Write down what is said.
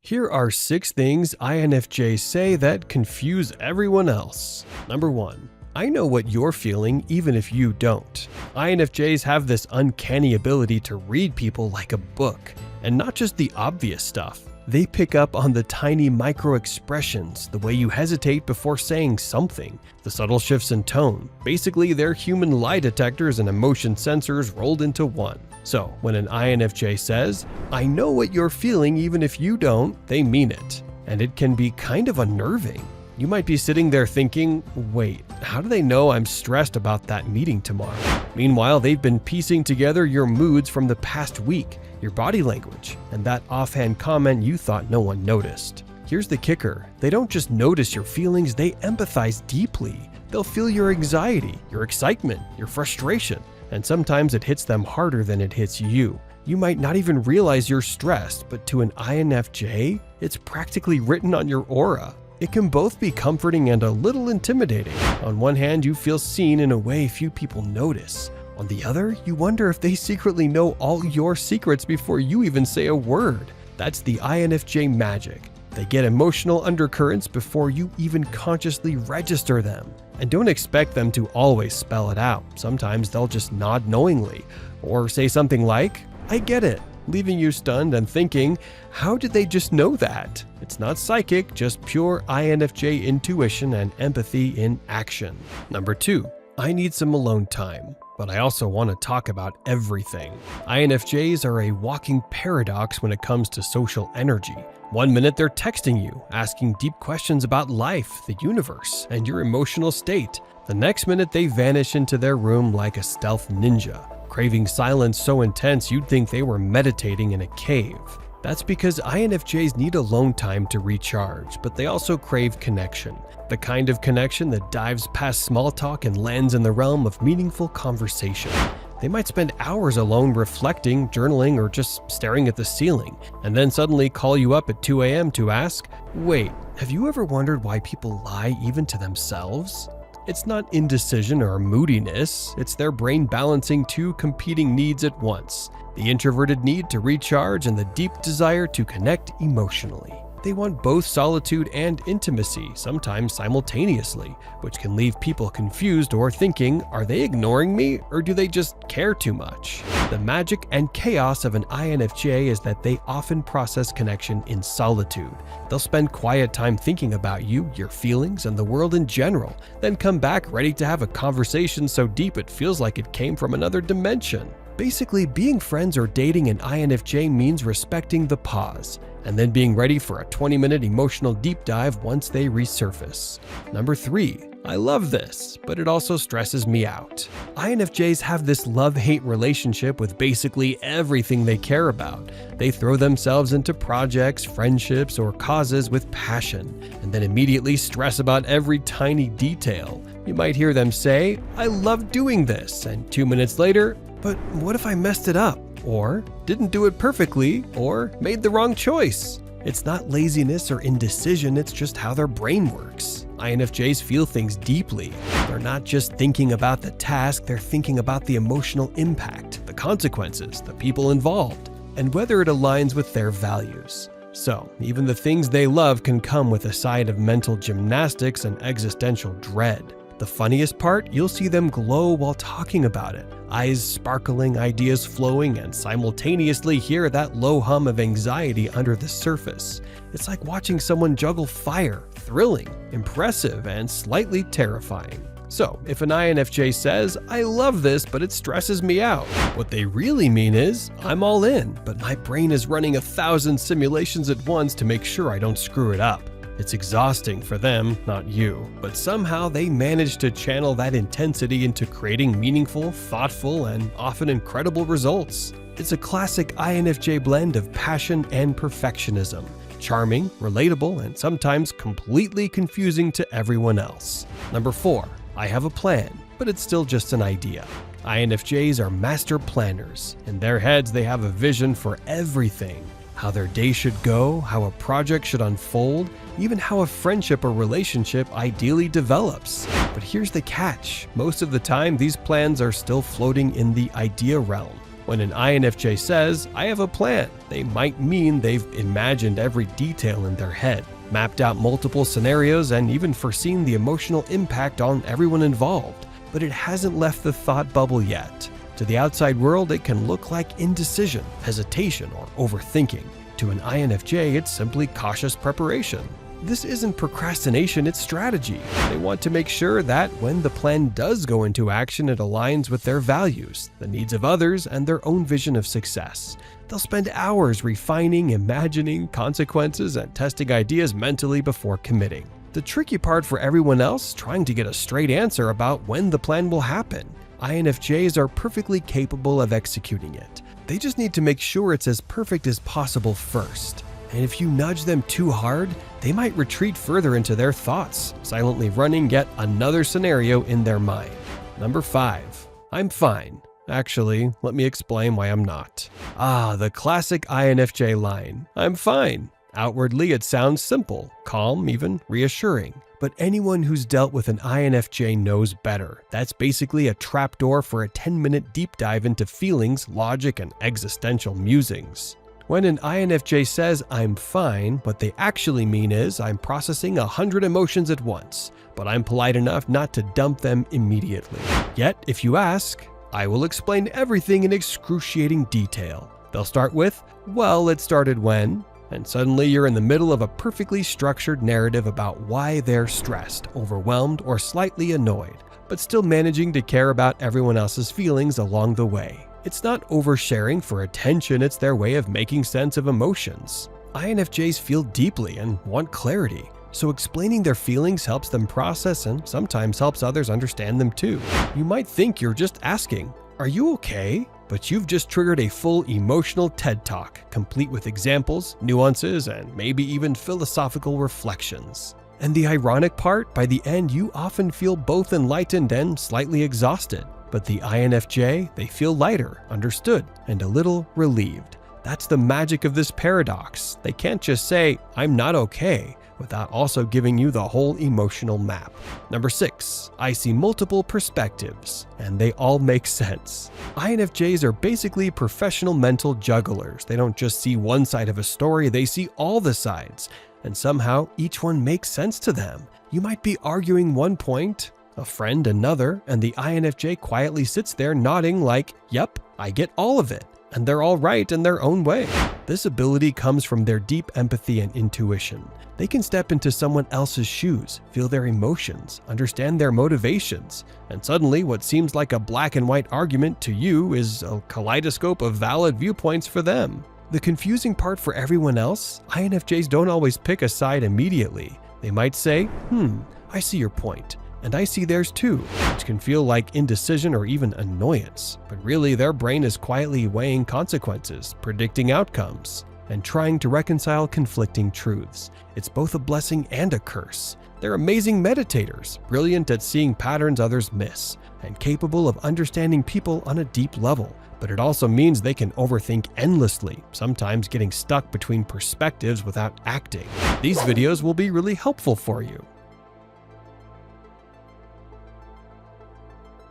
Here are 6 things INFJs say that confuse everyone else. Number 1. I know what you're feeling even if you don't. INFJs have this uncanny ability to read people like a book, and not just the obvious stuff. They pick up on the tiny micro-expressions, the way you hesitate before saying something, the subtle shifts in tone. Basically, they're human lie detectors and emotion sensors rolled into one. So, when an INFJ says, "I know what you're feeling even if you don't," they mean it. And it can be kind of unnerving. You might be sitting there thinking, wait, how do they know I'm stressed about that meeting tomorrow? Meanwhile, they've been piecing together your moods from the past week, your body language, and that offhand comment you thought no one noticed. Here's the kicker. They don't just notice your feelings, they empathize deeply. They'll feel your anxiety, your excitement, your frustration, and sometimes it hits them harder than it hits you. You might not even realize you're stressed, but to an INFJ, it's practically written on your aura. It can both be comforting and a little intimidating. On one hand, you feel seen in a way few people notice. On the other, you wonder if they secretly know all your secrets before you even say a word. That's the INFJ magic. They get emotional undercurrents before you even consciously register them. And don't expect them to always spell it out. Sometimes they'll just nod knowingly, or say something like, "I get it," leaving you stunned and thinking, how did they just know that? It's not psychic, just pure INFJ intuition and empathy in action. Number 2. I need some alone time, but I also want to talk about everything. INFJs are a walking paradox when it comes to social energy. One minute they're texting you, asking deep questions about life, the universe, and your emotional state. The next minute they vanish into their room like a stealth ninja, craving silence so intense you'd think they were meditating in a cave. That's because INFJs need alone time to recharge, but they also crave connection. The kind of connection that dives past small talk and lands in the realm of meaningful conversation. They might spend hours alone reflecting, journaling, or just staring at the ceiling, and then suddenly call you up at 2 a.m. to ask, "Wait, have you ever wondered why people lie even to themselves?" It's not indecision or moodiness, it's their brain balancing 2 competing needs at once. The introverted need to recharge and the deep desire to connect emotionally. They want both solitude and intimacy, sometimes simultaneously, which can leave people confused or thinking, are they ignoring me or do they just care too much? The magic and chaos of an INFJ is that they often process connection in solitude. They'll spend quiet time thinking about you, your feelings, and the world in general, then come back ready to have a conversation so deep it feels like it came from another dimension. Basically, being friends or dating an INFJ means respecting the pause, and then being ready for a 20-minute emotional deep dive once they resurface. Number 3. I love this, but it also stresses me out. INFJs have this love-hate relationship with basically everything they care about. They throw themselves into projects, friendships, or causes with passion, and then immediately stress about every tiny detail. You might hear them say, "I love doing this," and 2 minutes later, "But what if I messed it up?" Or "didn't do it perfectly," or "made the wrong choice." It's not laziness or indecision, it's just how their brain works. INFJs feel things deeply. They're not just thinking about the task, they're thinking about the emotional impact, the consequences, the people involved, and whether it aligns with their values. So, even the things they love can come with a side of mental gymnastics and existential dread. The funniest part, you'll see them glow while talking about it, eyes sparkling, ideas flowing, and simultaneously hear that low hum of anxiety under the surface. It's like watching someone juggle fire, thrilling, impressive, and slightly terrifying. So, if an INFJ says, "I love this, but it stresses me out," what they really mean is, "I'm all in, but my brain is running 1,000 simulations at once to make sure I don't screw it up." It's exhausting for them, not you, but somehow they manage to channel that intensity into creating meaningful, thoughtful, and often incredible results. It's a classic INFJ blend of passion and perfectionism. Charming, relatable, and sometimes completely confusing to everyone else. Number 4. I have a plan, but it's still just an idea. INFJs are master planners. In their heads, they have a vision for everything. How their day should go, how a project should unfold, even how a friendship or relationship ideally develops. But here's the catch. Most of the time, these plans are still floating in the idea realm. When an INFJ says, "I have a plan," they might mean they've imagined every detail in their head, mapped out multiple scenarios, and even foreseen the emotional impact on everyone involved. But it hasn't left the thought bubble yet. To the outside world, it can look like indecision, hesitation, or overthinking. To an INFJ, it's simply cautious preparation. This isn't procrastination, it's strategy. They want to make sure that when the plan does go into action, it aligns with their values, the needs of others, and their own vision of success. They'll spend hours refining, imagining consequences, and testing ideas mentally before committing. The tricky part for everyone else, trying to get a straight answer about when the plan will happen. INFJs are perfectly capable of executing it. They just need to make sure it's as perfect as possible first. And if you nudge them too hard, they might retreat further into their thoughts, silently running yet another scenario in their mind. Number 5. I'm fine. Actually, let me explain why I'm not. The classic INFJ line, "I'm fine." Outwardly, it sounds simple, calm, even reassuring. But anyone who's dealt with an INFJ knows better. That's basically a trapdoor for a 10-minute deep dive into feelings, logic, and existential musings. When an INFJ says, "I'm fine," what they actually mean is, "I'm processing 100 emotions at once, but I'm polite enough not to dump them immediately." Yet, if you ask, "I will explain everything in excruciating detail." They'll start with, "Well, it started when," and suddenly you're in the middle of a perfectly structured narrative about why they're stressed, overwhelmed, or slightly annoyed, but still managing to care about everyone else's feelings along the way. It's not oversharing for attention, it's their way of making sense of emotions. INFJs feel deeply and want clarity, so explaining their feelings helps them process and sometimes helps others understand them too. You might think you're just asking, "Are you okay?" But you've just triggered a full emotional TED Talk, complete with examples, nuances, and maybe even philosophical reflections. And the ironic part, by the end you often feel both enlightened and slightly exhausted. But the INFJ, they feel lighter, understood, and a little relieved. That's the magic of this paradox. They can't just say, "I'm not okay," without also giving you the whole emotional map. Number 6, I see multiple perspectives, and they all make sense. INFJs are basically professional mental jugglers. They don't just see one side of a story, they see all the sides, and somehow each one makes sense to them. You might be arguing one point, a friend another, and the INFJ quietly sits there nodding like, "Yep, I get all of it." And they're all right in their own way. This ability comes from their deep empathy and intuition. They can step into someone else's shoes, feel their emotions, understand their motivations, and suddenly what seems like a black and white argument to you is a kaleidoscope of valid viewpoints for them. The confusing part for everyone else, INFJs don't always pick a side immediately. They might say, I see your point. And I see theirs too, which can feel like indecision or even annoyance. But really, their brain is quietly weighing consequences, predicting outcomes, and trying to reconcile conflicting truths. It's both a blessing and a curse. They're amazing meditators, brilliant at seeing patterns others miss, and capable of understanding people on a deep level. But it also means they can overthink endlessly, sometimes getting stuck between perspectives without acting. These videos will be really helpful for you.